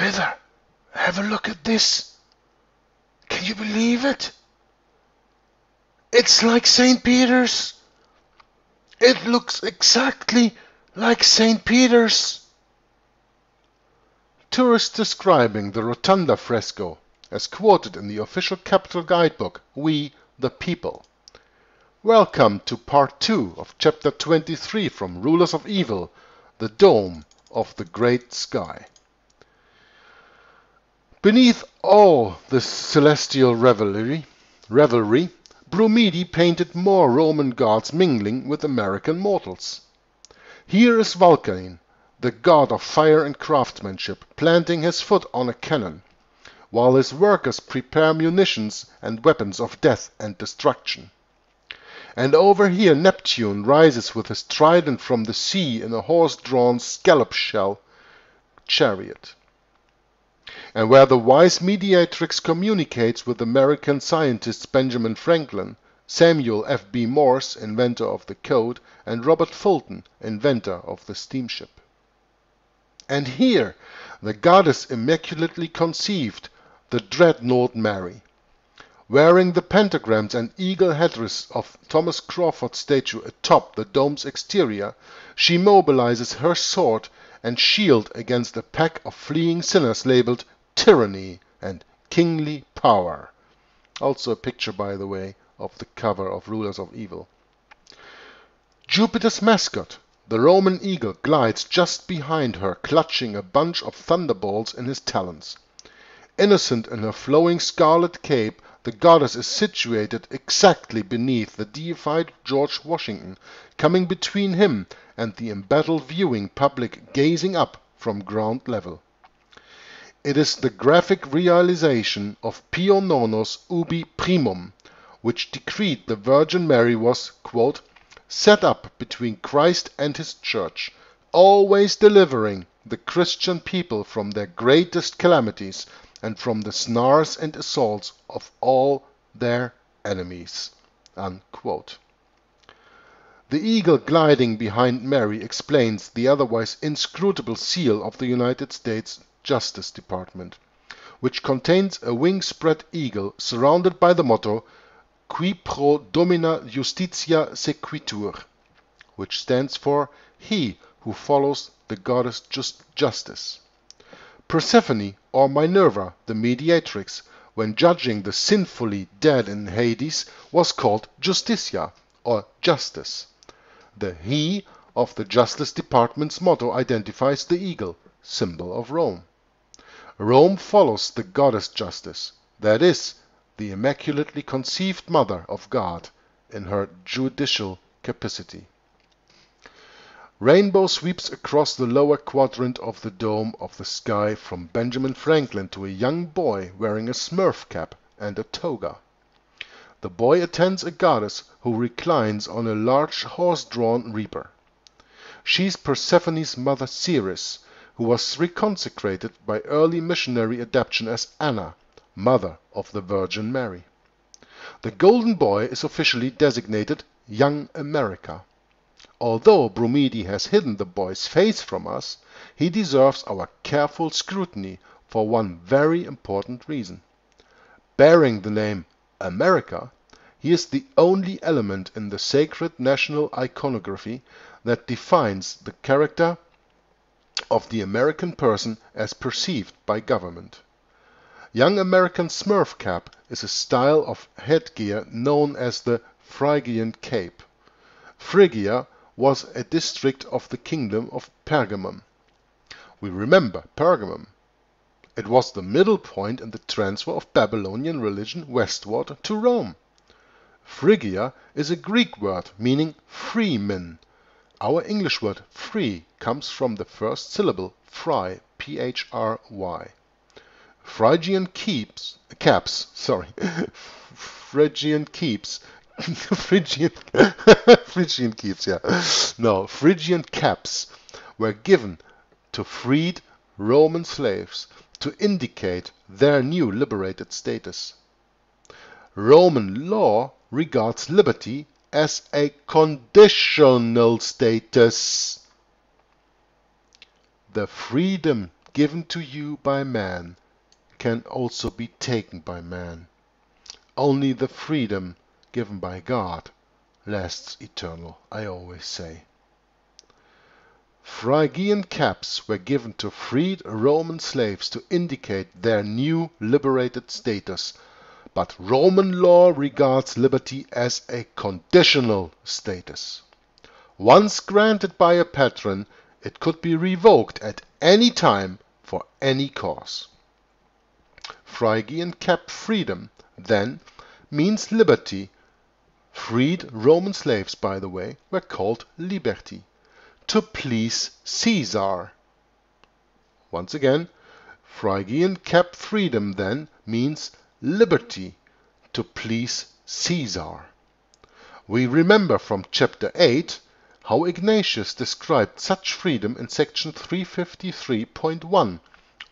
River, have a look at this. Can you believe it? It's like St. Peter's. It looks exactly like St. Peter's. Tourists describing the Rotunda fresco, as quoted in the official capital guidebook, We the People. Welcome to part 2 of chapter 23 from Rulers of Evil, the Dome of the Great Sky. Beneath all this celestial revelry, Brumidi painted more Roman gods mingling with American mortals. Here is Vulcan, the god of fire and craftsmanship, planting his foot on a cannon, while his workers prepare munitions and weapons of death and destruction. And over here Neptune rises with his trident from the sea in a horse-drawn scallop-shell chariot. And where the wise mediatrix communicates with American scientists Benjamin Franklin, Samuel F.B. Morse, inventor of the code, and Robert Fulton, inventor of the steamship. And here the goddess immaculately conceived, the dreadnought Mary. Wearing the pentagrams and eagle headdress of Thomas Crawford's statue atop the dome's exterior, she mobilizes her sword and shield against a pack of fleeing sinners labeled tyranny and kingly power. Also a picture, by the way, of the cover of Rulers of Evil. Jupiter's mascot, the Roman eagle, glides just behind her, clutching a bunch of thunderbolts in his talons. Innocent in her flowing scarlet cape, the goddess is situated exactly beneath the deified George Washington, coming between him and the embattled viewing public gazing up from ground level. It is the graphic realization of Pio Nono's Ubi Primum, which decreed the Virgin Mary was, quote, set up between Christ and his church, always delivering the Christian people from their greatest calamities and from the snares and assaults of all their enemies. Unquote. The eagle gliding behind Mary explains the otherwise inscrutable seal of the United States Justice Department, which contains a wing-spread eagle surrounded by the motto Qui pro domina justitia sequitur, which stands for He who follows the goddess justice. Persephone, or Minerva, the mediatrix, when judging the sinfully dead in Hades, was called Justitia, or Justice. The He of the Justice Department's motto identifies the eagle, symbol of Rome. Rome follows the goddess Justice, that is, the immaculately conceived mother of God, in her judicial capacity. Rainbow sweeps across the lower quadrant of the dome of the sky from Benjamin Franklin to a young boy wearing a Smurf cap and a toga. The boy attends a goddess who reclines on a large horse-drawn reaper. She's Persephone's mother Ceres, who was reconsecrated by early missionary adoption as Anna, mother of the Virgin Mary. The golden boy is officially designated Young America. Although Brumidi has hidden the boy's face from us, he deserves our careful scrutiny for one very important reason. Bearing the name America, he is the only element in the sacred national iconography that defines the character of the American person as perceived by government. Young American Smurf cap is a style of headgear known as the Phrygian cape. Phrygia was a district of the kingdom of Pergamum. We remember Pergamum. It was the middle point in the transfer of Babylonian religion westward to Rome. Phrygia is a Greek word meaning freeman. Our English word free comes from the first syllable phry, P-H-R-Y. Phrygian caps, Phrygian caps were given to freed Roman slaves to indicate their new liberated status. Roman law regards liberty as a conditional status. The freedom given to you by man can also be taken by man. Only the freedom given by God lasts eternal, I always say. Phrygian caps were given to freed Roman slaves to indicate their new liberated status, but Roman law regards liberty as a conditional status. Once granted by a patron, it could be revoked at any time for any cause. Phrygian cap freedom, then, means liberty. Freed Roman slaves, by the way, were called liberti. To please Caesar. Once again, Phrygian cap freedom then means liberty to please Caesar. We remember from chapter 8 how Ignatius described such freedom in section 353.1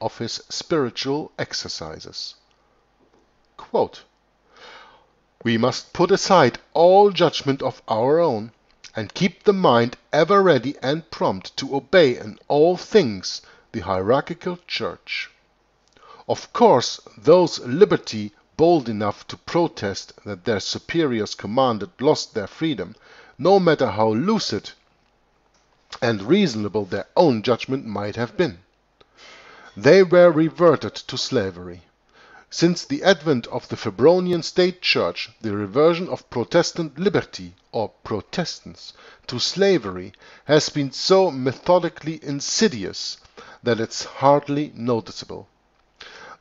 of his Spiritual Exercises. Quote, "We must put aside all judgment of our own, and keep the mind ever ready and prompt to obey in all things the hierarchical church. Of course, those liberty bold enough to protest that their superiors commanded lost their freedom, no matter how lucid and reasonable their own judgment might have been. They were reverted to slavery. Since the advent of the Febronian State Church, the reversion of Protestant liberty, or Protestants, to slavery has been so methodically insidious that it's hardly noticeable.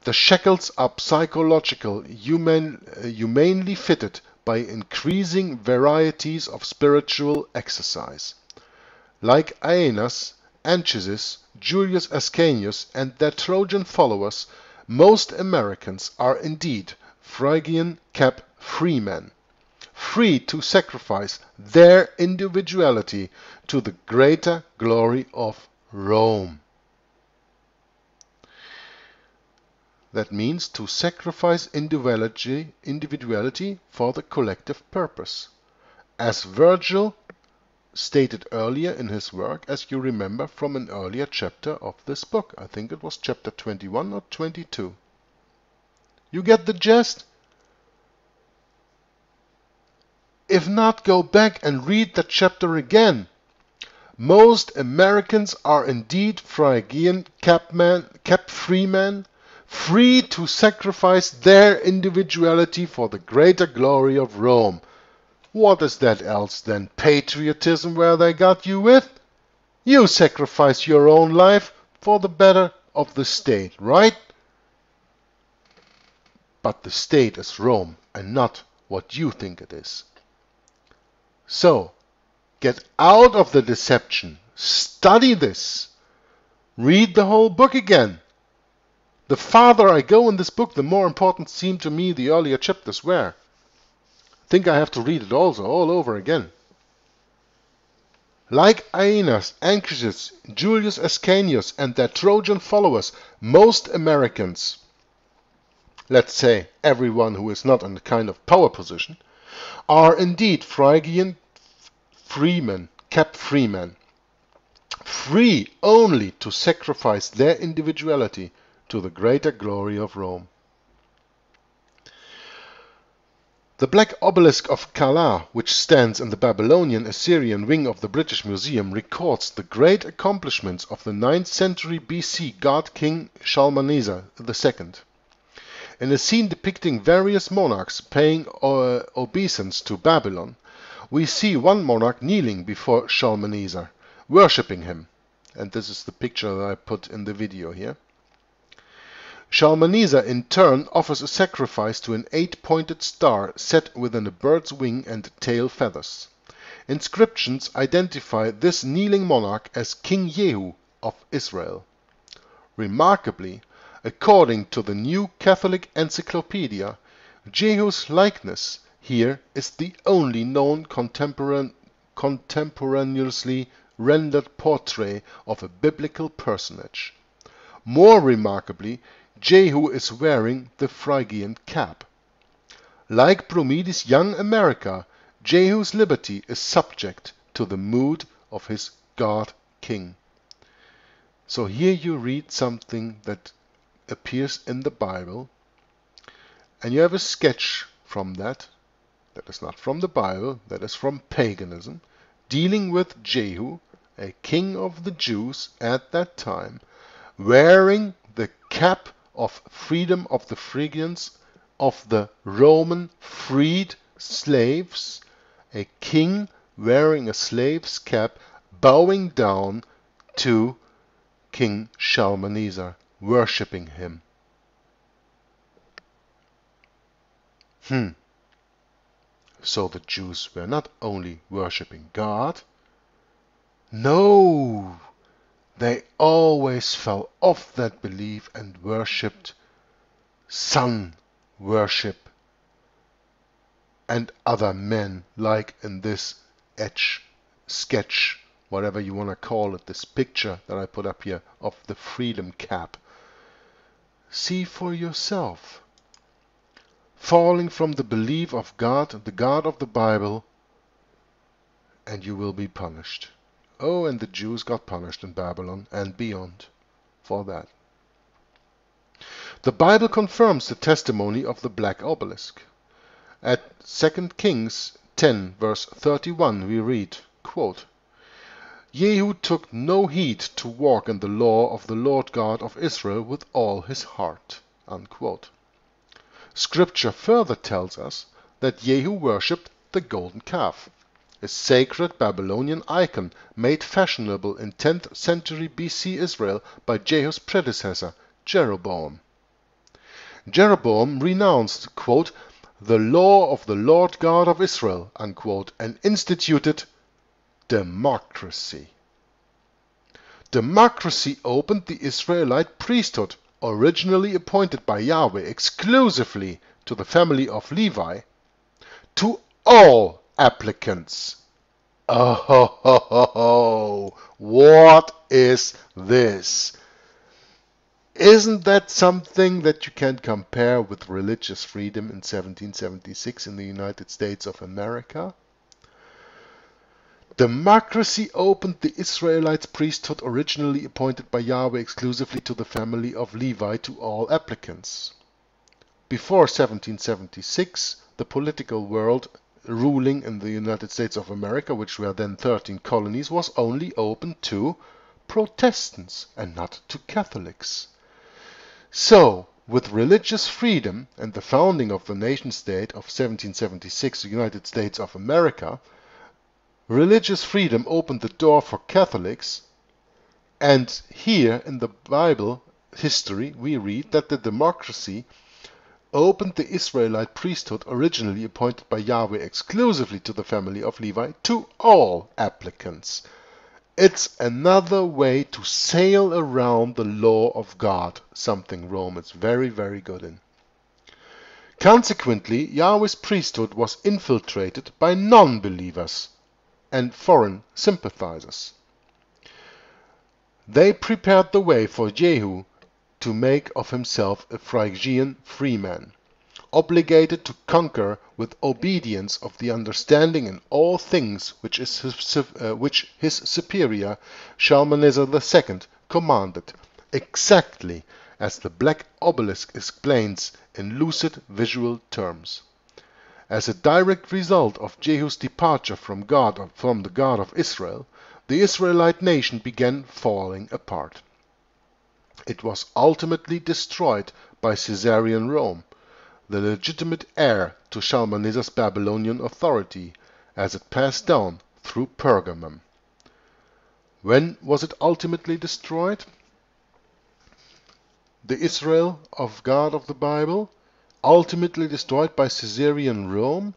The shackles are psychological, humanely fitted by increasing varieties of spiritual exercise. Like Aeneas, Anchises, Julius Ascanius, and their Trojan followers, most Americans are indeed Phrygian cap freemen, free to sacrifice their individuality to the greater glory of Rome." That means to sacrifice individuality for the collective purpose. As Virgil stated earlier in his work, as you remember from an earlier chapter of this book. I think it was chapter 21 or 22. You get the gist? If not, go back and read that chapter again. Most Americans are indeed Phrygian cap freemen, free to sacrifice their individuality for the greater glory of Rome. What is that else than patriotism where they got you with? You sacrifice your own life for the better of the state, right? But the state is Rome and not what you think it is. So, get out of the deception. Study this. Read the whole book again. The farther I go in this book, the more important seem to me the earlier chapters were. Think I have to read it also all over again. Like Aeneas, Anchises, Julius Ascanius, and their Trojan followers, most Americans, let's say everyone who is not in a kind of power position, are indeed Phrygian freemen, cap freemen, free only to sacrifice their individuality to the greater glory of Rome. The black obelisk of Calah, which stands in the Babylonian-Assyrian wing of the British Museum, records the great accomplishments of the 9th century BC god king Shalmaneser II. In a scene depicting various monarchs paying obeisance to Babylon, we see one monarch kneeling before Shalmaneser, worshipping him. And this is the picture that I put in the video here. Shalmaneser in turn offers a sacrifice to an 8-pointed star set within a bird's wing and tail feathers. Inscriptions identify this kneeling monarch as King Jehu of Israel. Remarkably, according to the New Catholic Encyclopedia, Jehu's likeness here is the only known contemporaneously rendered portrait of a biblical personage. More remarkably, Jehu is wearing the Phrygian cap. Like Bromides' Young America, Jehu's liberty is subject to the mood of his god king. So here you read something that appears in the Bible, and you have a sketch from that. That is not from the Bible, that is from paganism, dealing with Jehu, a king of the Jews at that time, wearing the cap of freedom of the Phrygians, of the Roman freed slaves, a king wearing a slave's cap, bowing down to King Shalmaneser, worshipping him. So the Jews were not only worshipping God, no, they always fell off that belief and worshipped sun worship and other men, like in this sketch, whatever you want to call it, this picture that I put up here of the freedom cap. See for yourself. Falling from the belief of God, the God of the Bible, and you will be punished. Oh, and the Jews got punished in Babylon and beyond for that. The Bible confirms the testimony of the black obelisk. At 2 Kings 10 verse 31 we read, quote, Jehu took no heed to walk in the law of the Lord God of Israel with all his heart. Unquote. Scripture further tells us that Jehu worshipped the golden calf, a sacred Babylonian icon made fashionable in 10th century BC Israel by Jehu's predecessor, Jeroboam. Jeroboam renounced, quote, the law of the Lord God of Israel, unquote, and instituted democracy. Democracy opened the Israelite priesthood, originally appointed by Yahweh exclusively to the family of Levi, to all applicants. Oh, ho, ho, ho, ho. What is this? Isn't that something that you can compare with religious freedom in 1776 in the United States of America? Democracy opened the Israelite priesthood originally appointed by Yahweh exclusively to the family of Levi to all applicants. Before 1776, the political world ruling in the United States of America, which were then 13 colonies, was only open to Protestants and not to Catholics. So, with religious freedom and the founding of the nation-state of 1776, the United States of America, religious freedom opened the door for Catholics, and here in the Bible history we read that the democracy opened the Israelite priesthood originally appointed by Yahweh exclusively to the family of Levi to all applicants. It's another way to sail around the law of God, something Rome is very, very good in. Consequently, Yahweh's priesthood was infiltrated by non-believers and foreign sympathizers. They prepared the way for Jehu to make of himself a Phrygian freeman, obligated to conquer with obedience of the understanding in all things which his superior Shalmaneser II commanded, exactly as the black obelisk explains in lucid visual terms. As a direct result of Jehu's departure from the God of Israel, the Israelite nation began falling apart. It was ultimately destroyed by Caesarian Rome, the legitimate heir to Shalmaneser's Babylonian authority, as it passed down through Pergamum. When was it ultimately destroyed? The Israel of God of the Bible, ultimately destroyed by Caesarian Rome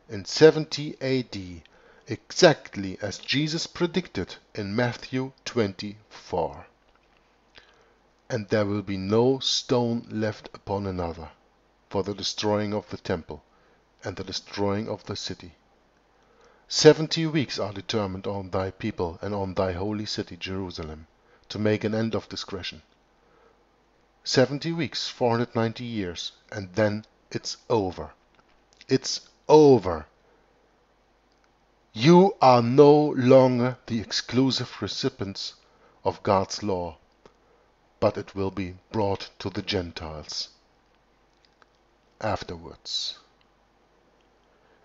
in 70 AD, exactly as Jesus predicted in Matthew 24. And there will be no stone left upon another for the destroying of the temple and the destroying of the city. 70 weeks are determined on thy people and on thy holy city Jerusalem, to make an end of discretion. 70 weeks, 490 years, and then it's over. It's over. You are no longer the exclusive recipients of God's law. but it will be brought to the Gentiles afterwards.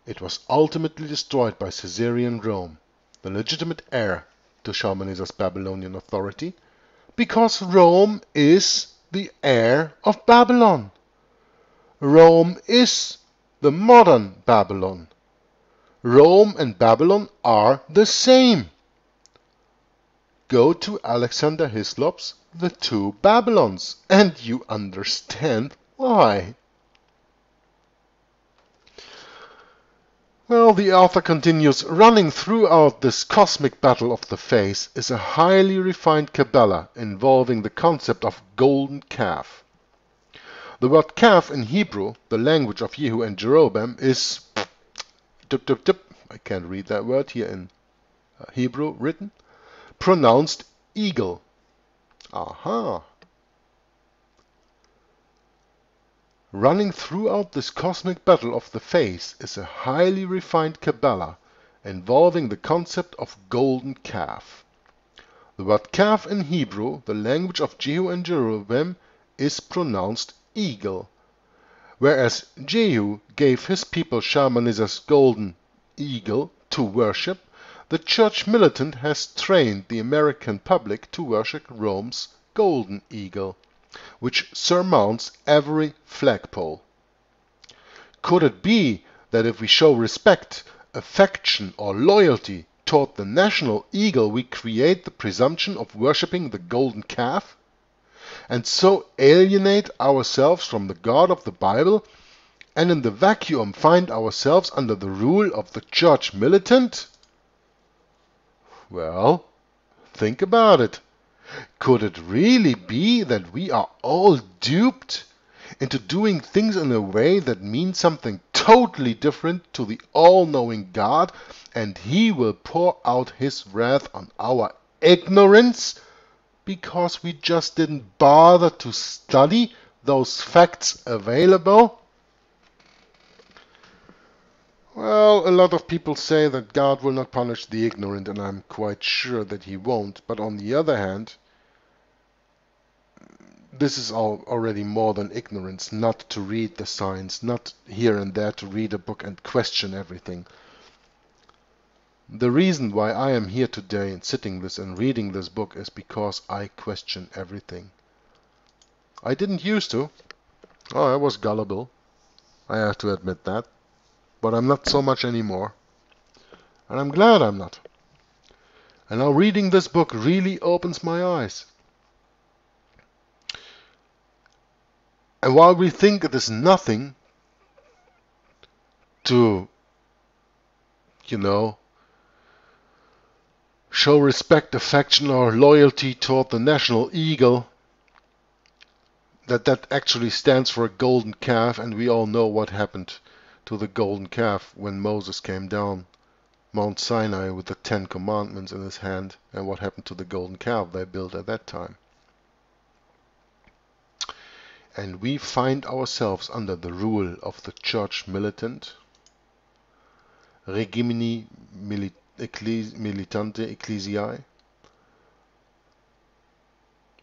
It was ultimately destroyed by Caesarian Rome, the legitimate heir to Shalmaneser's Babylonian authority, because Rome is the heir of Babylon. Rome is the modern Babylon. Rome and Babylon are the same. Go to Alexander Hislop's The Two Babylons, and you understand why. Well, the author continues, running throughout this cosmic battle of the face is a highly refined Kabbalah involving the concept of golden calf. The word calf in Hebrew, the language of Jehu and Jeroboam, is I can't read that word here in Hebrew written, pronounced eagle. Aha! Running throughout this cosmic battle of the face is a highly refined Kabbalah involving the concept of golden calf. The word calf in Hebrew, the language of Jehu and Jeroboam, is pronounced eagle. Whereas Jehu gave his people Shalmaneser's golden eagle to worship, the church militant has trained the American public to worship Rome's golden eagle, which surmounts every flagpole. Could it be that if we show respect, affection, or loyalty toward the national eagle, we create the presumption of worshipping the golden calf, and so alienate ourselves from the God of the Bible, and in the vacuum find ourselves under the rule of the church militant? Well, think about it. Could it really be that we are all duped into doing things in a way that means something totally different to the all-knowing God, and He will pour out His wrath on our ignorance because we just didn't bother to study those facts available? Well, a lot of people say that God will not punish the ignorant, and I'm quite sure that He won't. But on the other hand, this is already more than ignorance, not to read the signs, not here and there to read a book and question everything. The reason why I am here today and sitting this and reading this book is because I question everything. I didn't used to. Oh, I was gullible. I have to admit that. But I'm not so much anymore. And I'm glad I'm not. And now reading this book really opens my eyes. And while we think it is nothing to, show respect, affection, or loyalty toward the national eagle, that actually stands for a golden calf, and we all know what happened to the golden calf when Moses came down Mount Sinai with the 10 Commandments in his hand, and what happened to the golden calf they built at that time. And we find ourselves under the rule of the church militant, regimini militante ecclesiae,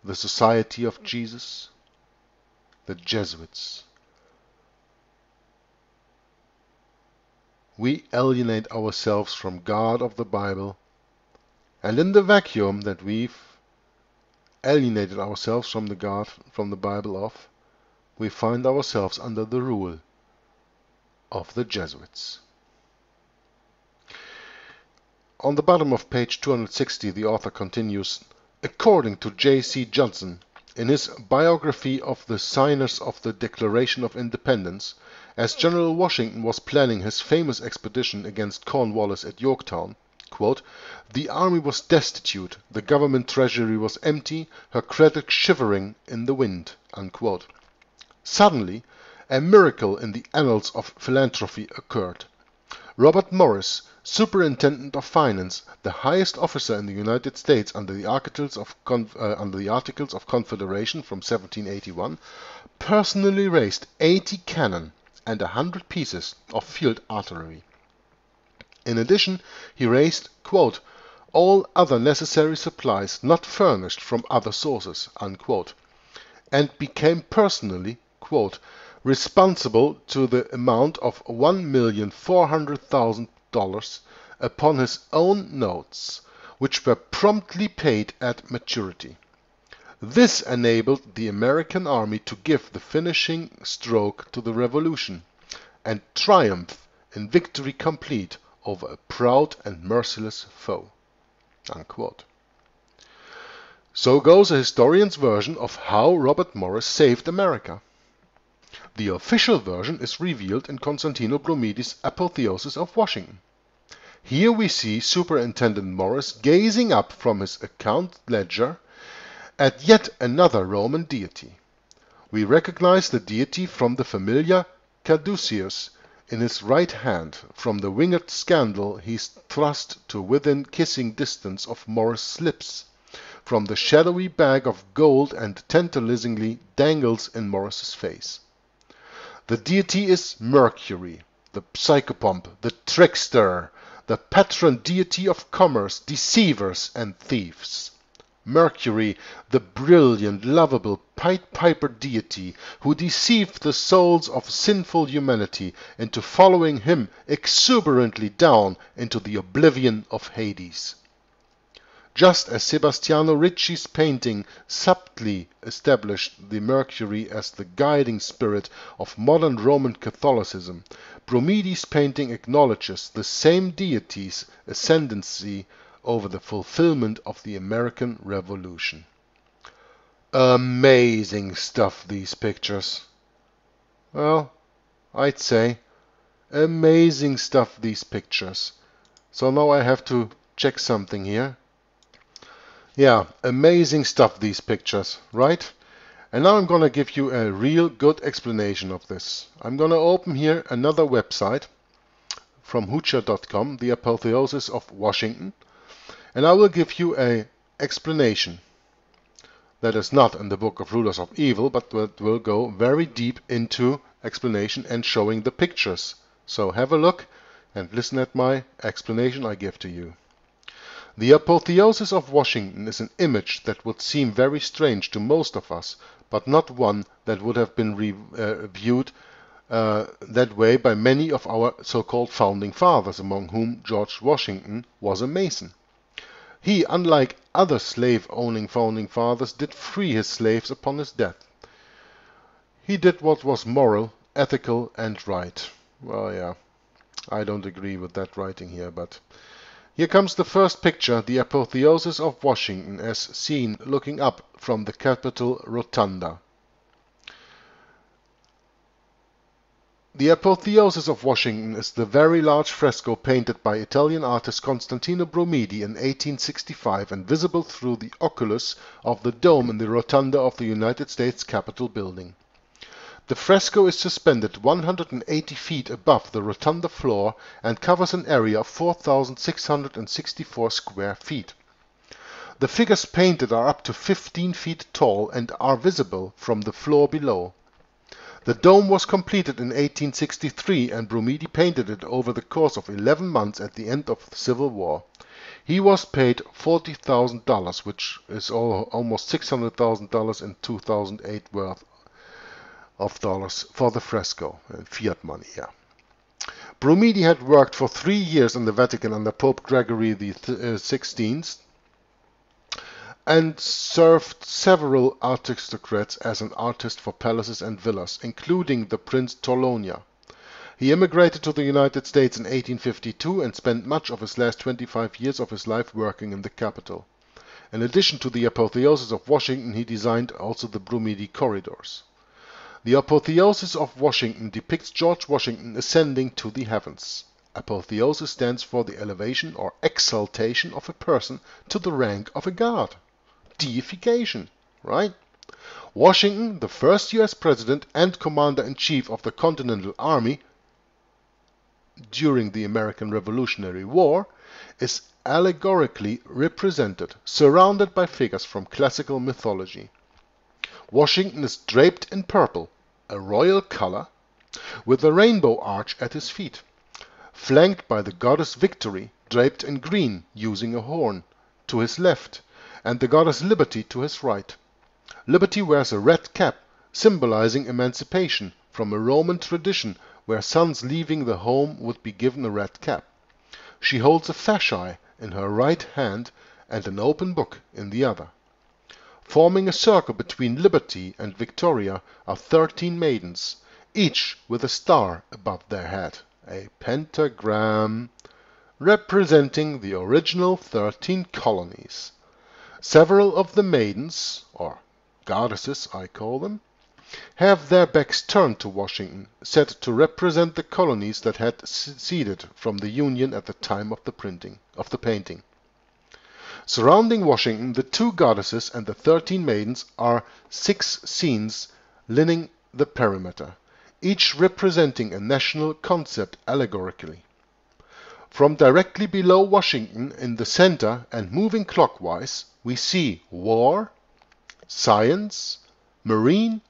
the Society of Jesus, the Jesuits. We alienate ourselves from God of the Bible, and in the vacuum that we've alienated ourselves from the God from the Bible of, we find ourselves under the rule of the Jesuits. On the bottom of page 260, the author continues, according to J.C. Judson, in his biography of the signers of the Declaration of Independence, as General Washington was planning his famous expedition against Cornwallis at Yorktown, quote, the army was destitute, the government treasury was empty, her credit shivering in the wind, unquote. Suddenly, a miracle in the annals of philanthropy occurred. Robert Morris, Superintendent of Finance, the highest officer in the United States under the Articles of Confederation from 1781, personally raised 80 cannon and 100 pieces of field artillery. In addition, he raised, quote, all other necessary supplies not furnished from other sources, unquote, and became personally, quote, responsible to the amount of $1,400,000 upon his own notes, which were promptly paid at maturity. This enabled the American army to give the finishing stroke to the revolution and triumph in victory complete over a proud and merciless foe. Unquote. So goes a historian's version of how Robert Morris saved America. The official version is revealed in Constantino Bromidi's Apotheosis of Washington. Here we see Superintendent Morris gazing up from his account ledger at yet another Roman deity. We recognize the deity from the familiar caduceus in his right hand. From the winged scandal he is thrust to within kissing distance of Morris' lips. From the shadowy bag of gold and tantalizingly dangles in Morris's face. The deity is Mercury, the psychopomp, the trickster, the patron deity of commerce, deceivers, and thieves. Mercury, the brilliant, lovable Pied Piper deity who deceived the souls of sinful humanity into following him exuberantly down into the oblivion of Hades. Just as Sebastiano Ricci's painting subtly established the Mercury as the guiding spirit of modern Roman Catholicism, Bromidi's painting acknowledges the same deity's ascendancy over the fulfillment of the American Revolution. Amazing stuff, these pictures. Well, I'd say amazing stuff, these pictures. So now I have to check something here. Yeah, amazing stuff, these pictures, right? And now I'm going to give you a real good explanation of this. I'm going to open here another website from hoocher.com, the Apotheosis of Washington, and I will give you an explanation that is not in the Book of Rulers of Evil, but that will go very deep into explanation and showing the pictures. So have a look and listen at my explanation I give to you. The Apotheosis of Washington is an image that would seem very strange to most of us, but not one that would have been viewed that way by many of our so-called founding fathers, among whom George Washington was a Mason. He, unlike other slave-owning founding fathers, did free his slaves upon his death. He did what was moral, ethical, and right. Well, yeah, I don't agree with that writing here, but here comes the first picture, the Apotheosis of Washington, as seen looking up from the Capitol Rotunda. The Apotheosis of Washington is the very large fresco painted by Italian artist Constantino Bromidi in 1865 and visible through the oculus of the dome in the rotunda of the United States Capitol building. The fresco is suspended 180 feet above the rotunda floor and covers an area of 4,664 square feet. The figures painted are up to 15 feet tall and are visible from the floor below. The dome was completed in 1863 and Bromidi painted it over the course of 11 months at the end of the Civil War. He was paid $40,000, which is almost $600,000 in 2008 worth of dollars for the fresco, fiat money, yeah. Bromidi had worked for 3 years in the Vatican under Pope Gregory XVI and served several aristocrats as an artist for palaces and villas, including the Prince Torlonia. He immigrated to the United States in 1852 and spent much of his last 25 years of his life working in the capital. In addition to the Apotheosis of Washington, he designed also the Bromidi corridors. The Apotheosis of Washington depicts George Washington ascending to the heavens. Apotheosis stands for the elevation or exaltation of a person to the rank of a god. Deification, right? Washington, the first U.S. President and Commander-in-Chief of the Continental Army during the American Revolutionary War, is allegorically represented, surrounded by figures from classical mythology. Washington is draped in purple, a royal color, with a rainbow arch at his feet, flanked by the goddess Victory, draped in green, using a horn, to his left, and the goddess Liberty to his right. Liberty wears a red cap, symbolizing emancipation from a Roman tradition where sons leaving the home would be given a red cap. She holds a fasce in her right hand and an open book in the other. Forming a circle between Liberty and Victoria are 13 maidens, each with a star above their head, a pentagram representing the original 13 colonies. Several of the maidens, or goddesses I call them, have their backs turned to Washington, said to represent the colonies that had seceded from the Union at the time of the painting. Surrounding Washington, the 2 goddesses and the 13 maidens are 6 scenes lining the perimeter, each representing a national concept allegorically. From directly below Washington in the center and moving clockwise, we see war, science, marine,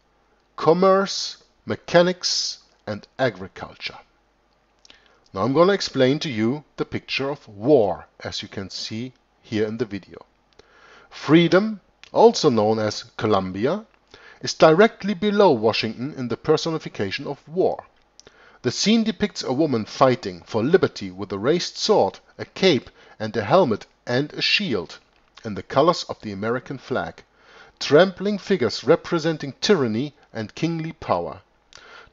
commerce, mechanics, and agriculture. Now I'm going to explain to you the picture of war, as you can see here in the video. Freedom, also known as Columbia, is directly below Washington in the personification of war. The scene depicts a woman fighting for liberty with a raised sword, a cape, and a helmet and a shield, in the colors of the American flag, trampling figures representing tyranny and kingly power.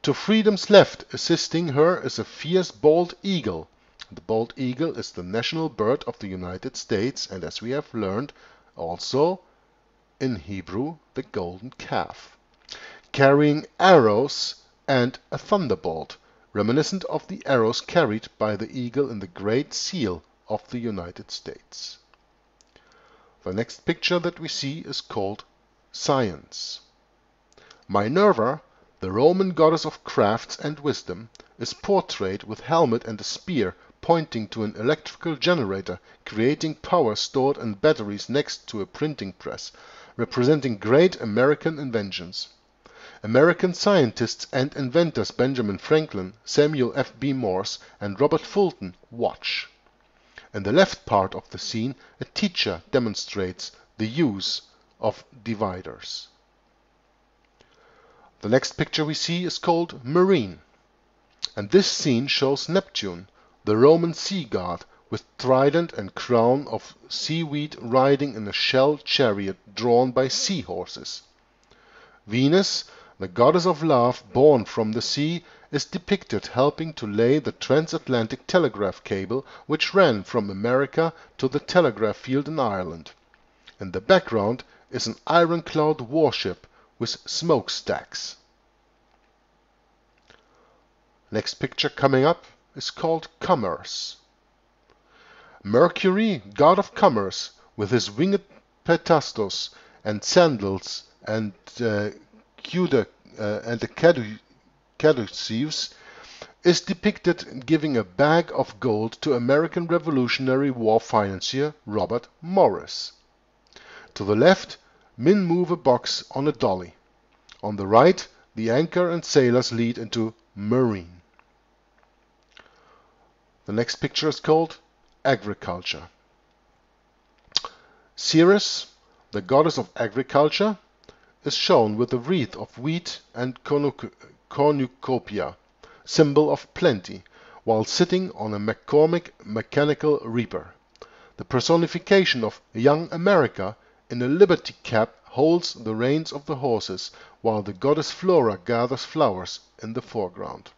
To Freedom's left, assisting her, is a fierce bald eagle. The bald eagle is the national bird of the United States, and as we have learned, also in Hebrew, the golden calf, carrying arrows and a thunderbolt, reminiscent of the arrows carried by the eagle in the Great Seal of the United States. The next picture that we see is called Science. Minerva, the Roman goddess of crafts and wisdom, is portrayed with helmet and a spear pointing to an electrical generator creating power stored in batteries next to a printing press, representing great American inventions. American scientists and inventors Benjamin Franklin, Samuel F.B. Morse, and Robert Fulton watch. In the left part of the scene, a teacher demonstrates the use of dividers. The next picture we see is called Marine, and this scene shows Neptune, the Roman sea god, with trident and crown of seaweed riding in a shell chariot drawn by seahorses. Venus, the goddess of love born from the sea, is depicted helping to lay the transatlantic telegraph cable which ran from America to the telegraph field in Ireland. In the background is an ironclad warship with smokestacks. Next picture coming up is called Commerce. Mercury, god of commerce, with his winged petastos and sandals and the caduceus, is depicted giving a bag of gold to American Revolutionary War financier Robert Morris. To the left, men move a box on a dolly. On the right, the anchor and sailors lead into Marine. The next picture is called Agriculture. Ceres, the goddess of agriculture, is shown with a wreath of wheat and cornucopia, symbol of plenty, while sitting on a McCormick mechanical reaper. The personification of young America in a liberty cap holds the reins of the horses, while the goddess Flora gathers flowers in the foreground.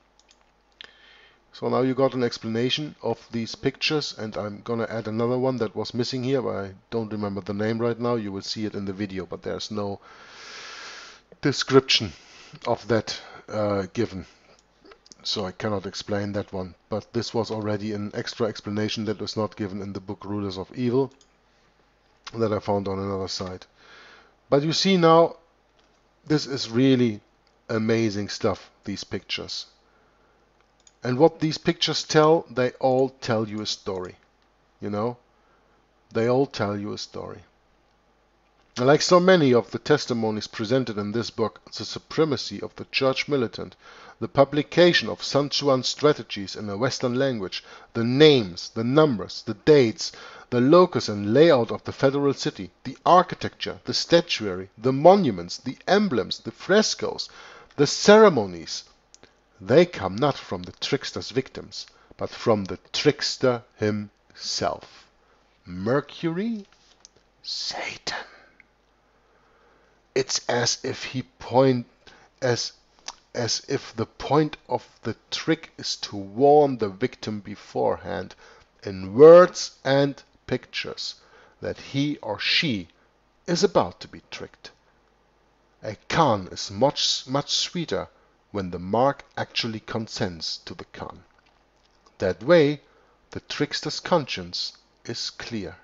So now you got an explanation of these pictures, and I'm gonna add another one that was missing here, but I don't remember the name right now. You will see it in the video, but there's no description of that given, so I cannot explain that one. But this was already an extra explanation that was not given in the book Rulers of Evil that I found on another site. But you see now, this is really amazing stuff, these pictures. And what these pictures tell, they all tell you a story. You know? They all tell you a story. Like so many of the testimonies presented in this book, the supremacy of the church militant, the publication of Sun Tzuan strategies in a Western language, the names, the numbers, the dates, the locus and layout of the federal city, the architecture, the statuary, the monuments, the emblems, the frescoes, the ceremonies, they come not from the trickster's victims, but from the trickster himself. Mercury? Satan. It's as if as if the point of the trick is to warn the victim beforehand in words and pictures that he or she is about to be tricked. A con is much sweeter when the mark actually consents to the con. That way the trickster's conscience is clear.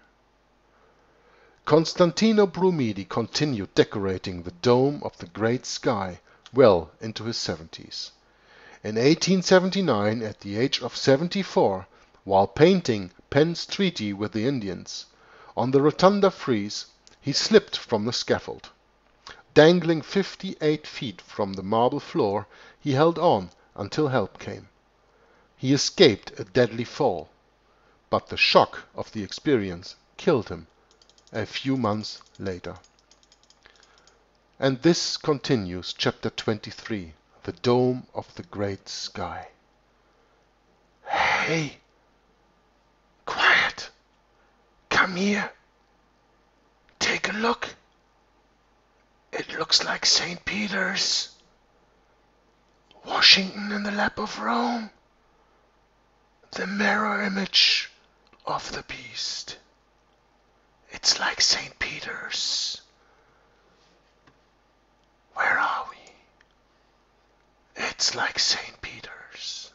Constantino Brumidi continued decorating the dome of the great sky well into his 70s. In 1879, at the age of 74, while painting Penn's treaty with the Indians, on the rotunda frieze, he slipped from the scaffold. Dangling 58 feet from the marble floor, he held on until help came. He escaped a deadly fall, but the shock of the experience killed him a few months later. And this continues chapter 23, the dome of the great sky. Hey! Quiet! Come here! Take a look! It looks like St. Peter's. Washington in the lap of Rome. The mirror image of the beast. It's like St. Peter's. Where are we? It's like St. Peter's.